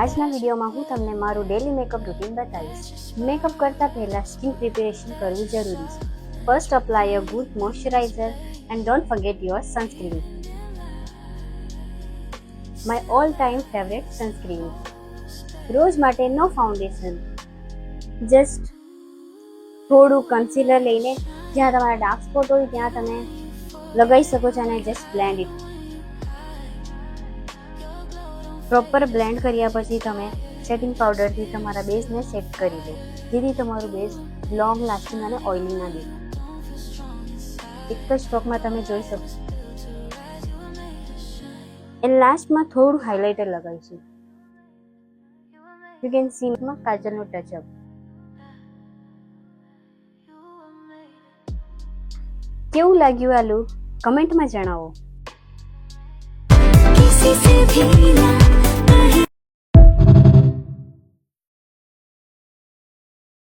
આજના વિડીયોમાં હું તમને મારું ડેલી મેકઅપ રૂટીન બતાવીશ. મેકઅપ કરતા પહેલા સ્કિન પ્રિપેરેશન કરવું જરૂરી છે. First apply a good moisturiser and don't forget your sunscreen. My all time favourite sunscreen. રોજ માટે નો ફાઉન્ડેશન, જસ્ટ થોડું કન્સીલર લઈને જ્યાં તમારા ડાર્ક સ્પોટ હોય ત્યાં તમે લગાવી શકો છો અને just blend it. Proper blend કર્યા પછી તમે સેટિંગ પાવડરથી તમારા બેઝને સેટ કરી લો, જેથી તમારું બેઝ લોંગ લાસ્ટિંગ અને ઓઇલી ના દેખાય. એક જ સ્ટ્રોકમાં તમે જોઈ શકશો. એન્ડ લાસ્ટમાં થોડું હાઇલાઇટર લગાવીશું. યુ કેન સી માં કાજલનો ટચઅપ. કેવું લાગ્યું આ લુક કમેન્ટમાં જણાવો.